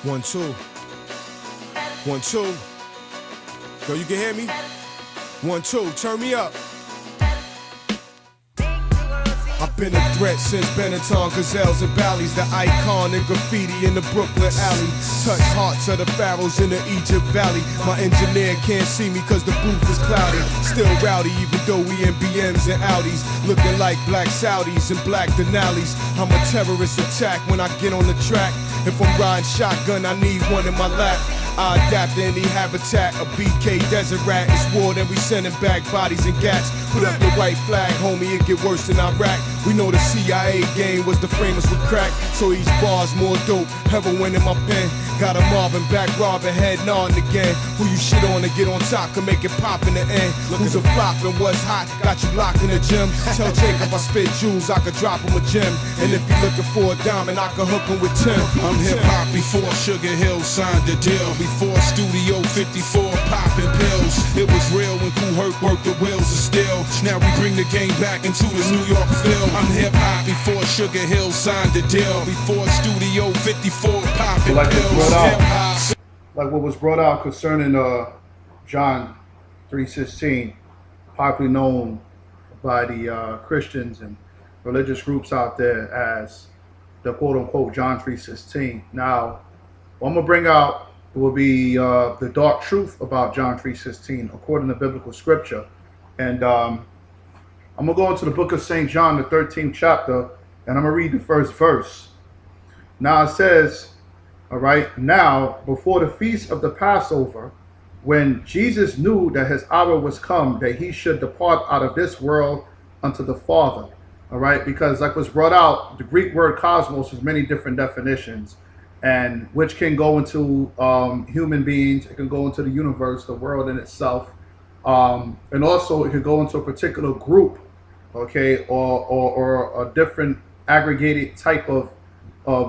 1, 2. 1, 2. Yo, you can hear me? 1, 2. Turn me up. I've been a threat since Benetton, Gazelles and Bally's, the icon and graffiti in the Brooklyn alley. Touch hearts of the pharaohs in the Egypt Valley. My engineer can't see me cause the booth is cloudy. Still rowdy even though we in BMs and Audis. Looking like black Saudis and black Denali's. I'm a terrorist attack when I get on the track. If I'm riding shotgun, I need one in my lap. I adapt to any habitat. A BK desert rat. It's war, then we sending back bodies and gats. Put up your white flag, homie, it get worse than Iraq. We know the CIA game was the framers with crack. So each bar's more dope, heroin in my pen. Got a Marvin back, robbing, head nodding again. Who you shit on to get on top, can make it pop in the end. Who's a flop and what's hot, got you locked in the gym. Tell Jacob I spit jewels, I could drop him a gem. And if you looking for a diamond, I could hook him with Tim. I'm hip-hop before Sugar Hill signed the deal. Before Studio 54 popping pills. It was real when Kool Herc worked the wheels of steel. Now we bring the game back into the New York film. I'm hip-hop before Sugar Hill signed the deal. Before Studio 54 popping pills. Like what was brought out concerning John 3:16, popularly known by the Christians and religious groups out there as the quote-unquote John 3:16. Now, what I'm going to bring out will be the dark truth about John 3:16 according to biblical scripture. And I'm going to go into the book of St. John, the 13th chapter, and I'm going to read the first verse. Now it says, all right, now before the feast of the Passover, when Jesus knew that his hour was come, that he should depart out of this world unto the Father. All right, because like was brought out, the Greek word cosmos has many different definitions, and which can go into human beings, it can go into the universe, the world in itself, and also it could go into a particular group, okay, or a different aggregated type of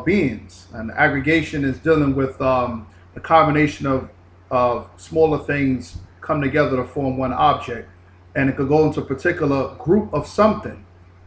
beings. And aggregation is dealing with the combination of smaller things come together to form one object, and it could go into a particular group of something.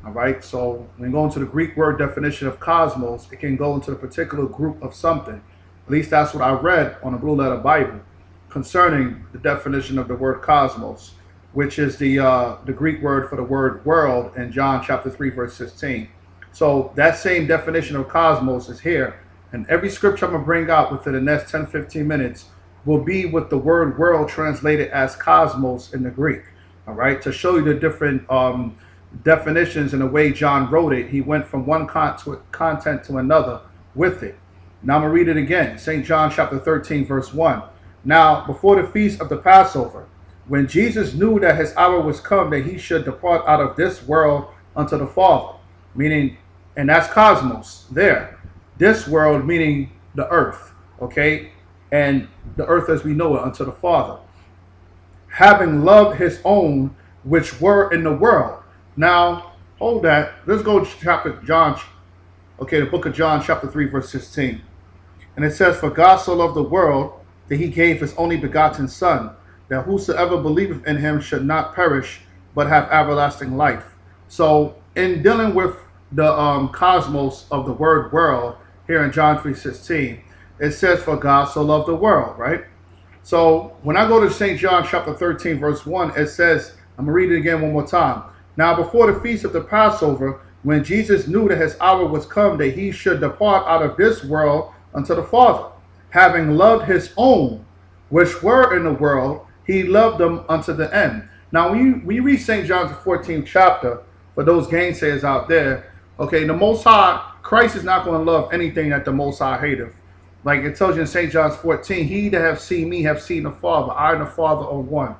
All right, so when you go into the Greek word definition of cosmos, it can go into a particular group of something. At least that's what I read on the Blue Letter Bible concerning the definition of the word cosmos, which is the Greek word for the word world in John chapter 3 verse 16. So that same definition of cosmos is here, and every scripture I'm going to bring out within the next 10-15 minutes will be with the word world translated as cosmos in the Greek. All right, to show you the different definitions and the way John wrote it. He went from one content to another with it. Now I'm going to read it again. St. John chapter 13 verse 1. Now before the feast of the Passover, when Jesus knew that his hour was come, that he should depart out of this world unto the Father, meaning, and that's cosmos there. This world meaning the earth, okay? And the earth as we know it unto the Father. Having loved his own which were in the world. Now, hold that. Let's go to chapter John, okay, the book of John chapter 3 verse 16. And it says, for God so loved the world that he gave his only begotten Son, that whosoever believeth in him should not perish, but have everlasting life. So in dealing with the cosmos of the word world here in John 3:16, it says, for God so loved the world, right? So when I go to St. John chapter 13 verse 1, it says, I'm going to read it again one more time. Now before the feast of the Passover, when Jesus knew that his hour was come, that he should depart out of this world unto the Father, having loved his own which were in the world, he loved them unto the end. Now when you read St. John's 14th chapter, for those gainsayers out there, okay, the Most High, Christ is not going to love anything that the Most High hateth. Like it tells you in St. John's 14, he that have seen me have seen the Father. I and the Father are one.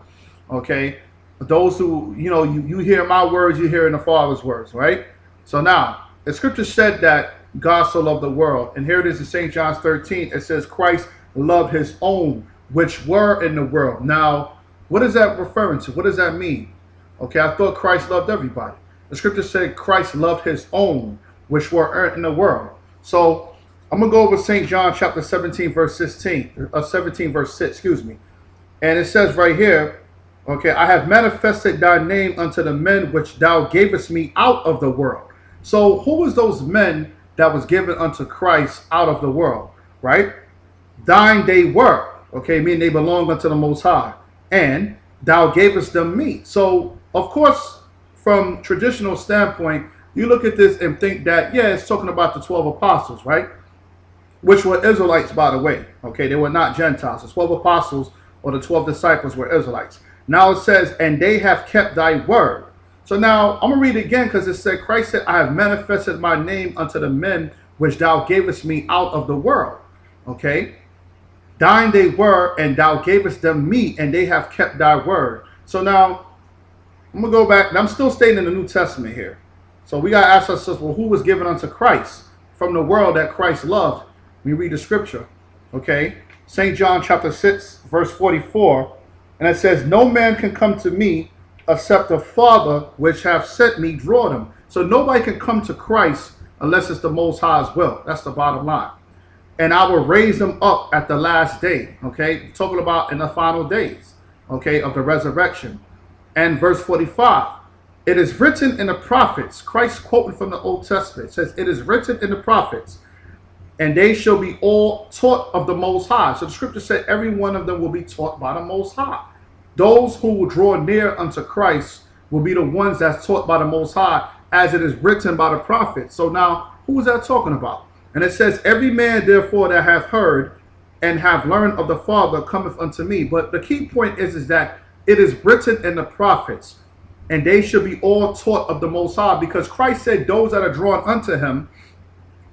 Okay? Those who, you hear my words, you hear in the Father's words, right? So now, the scripture said that God so loved the world. And here it is in St. John's 13. It says Christ loved his own, which were in the world. Now, what is that referring to? What does that mean? Okay, I thought Christ loved everybody. The scripture said Christ loved his own, which were in the world. So I'm going to go over St. John chapter 17, verse 17 verse 6, excuse me. And it says right here, okay, I have manifested thy name unto the men which thou gavest me out of the world. So who was those men that was given unto Christ out of the world, right? thine they were, okay, meaning they belong unto the Most High, and thou gavest them me. So, of course, from traditional standpoint, you look at this and think that, yeah, it's talking about the 12 apostles, right? Which were Israelites, by the way. Okay, they were not Gentiles. The 12 apostles or the 12 disciples were Israelites. Now it says, and they have kept thy word. So now I'm going to read it again because it said, Christ said, I have manifested my name unto the men which thou gavest me out of the world. Okay, thine they were, and thou gavest them me, and they have kept thy word. So now I'm going to go back, and I'm still staying in the New Testament here. So we got to ask ourselves, well, who was given unto Christ from the world that Christ loved? We read the scripture, okay? St. John chapter 6, verse 44, and it says, no man can come to me except the Father which hath sent me draw them. So nobody can come to Christ unless it's the Most High's will. That's the bottom line. And I will raise them up at the last day, okay? Talking about in the final days, okay, of the resurrection. And verse 45, it is written in the prophets, Christ quoting from the Old Testament, says, it is written in the prophets, and they shall be all taught of the Most High. So the scripture said every one of them will be taught by the Most High. Those who will draw near unto Christ will be the ones that's taught by the Most High, as it is written by the prophets. So now, who is that talking about? And it says, every man therefore that hath heard and have learned of the Father cometh unto me. But the key point is that it is written in the prophets, and they shall be all taught of the Most High, because Christ said those that are drawn unto him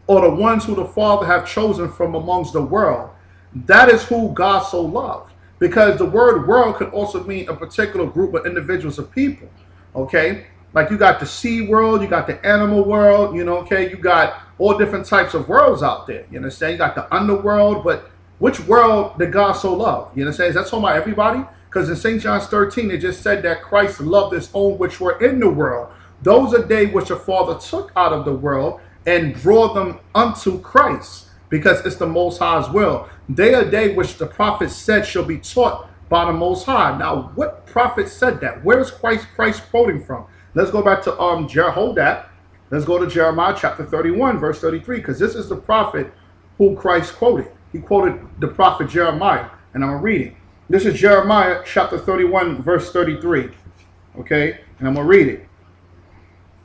or the ones who the Father have chosen from amongst the world. That is who God so loved. Because the word world could also mean a particular group of individuals of people. Okay? Like you got the sea world, you got the animal world, you know, okay? You got all different types of worlds out there. You understand? You got the underworld, but which world did God so love? You understand? Is that talking about everybody? Because in St. John 13, it just said that Christ loved his own which were in the world. Those are they which the Father took out of the world and draw them unto Christ, because it's the Most High's will. They are they which the prophet said shall be taught by the Most High. Now, what prophet said that? Where is Christ quoting from? Let's go back to hold that. Let's go to Jeremiah chapter 31, verse 33, because this is the prophet who Christ quoted. He quoted the prophet Jeremiah, and I'm reading. This is Jeremiah chapter 31, verse 33. Okay, and I'm going to read it.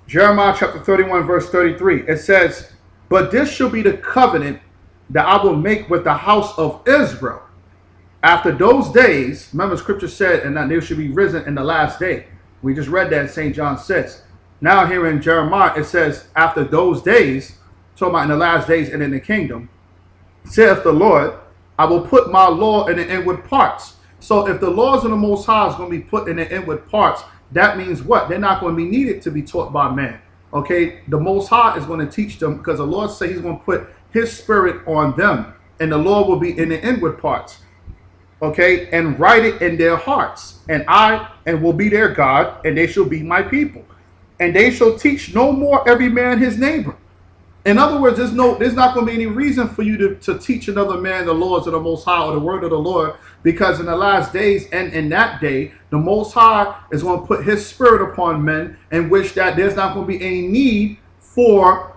Jeremiah chapter 31, verse 33. It says, but this shall be the covenant that I will make with the house of Israel. After those days, remember scripture said, and that they should be risen in the last day. We just read that in St. John 6. Now here in Jeremiah, it says, after those days, talking about in the last days and in the kingdom, saith the Lord, I will put my law in the inward parts. So if the laws of the Most High is going to be put in the inward parts, that means what? They're not going to be needed to be taught by man. Okay, the Most High is going to teach them, because the Lord said he's going to put his spirit on them, and the law will be in the inward parts. Okay, and write it in their hearts, and will be their God, and they shall be my people. And they shall teach no more every man his neighbor. In other words, there's not going to be any reason for you to teach another man the laws of the Most High or the word of the Lord, because in the last days and in that day, the Most High is going to put his spirit upon men, in which that there's not going to be any need for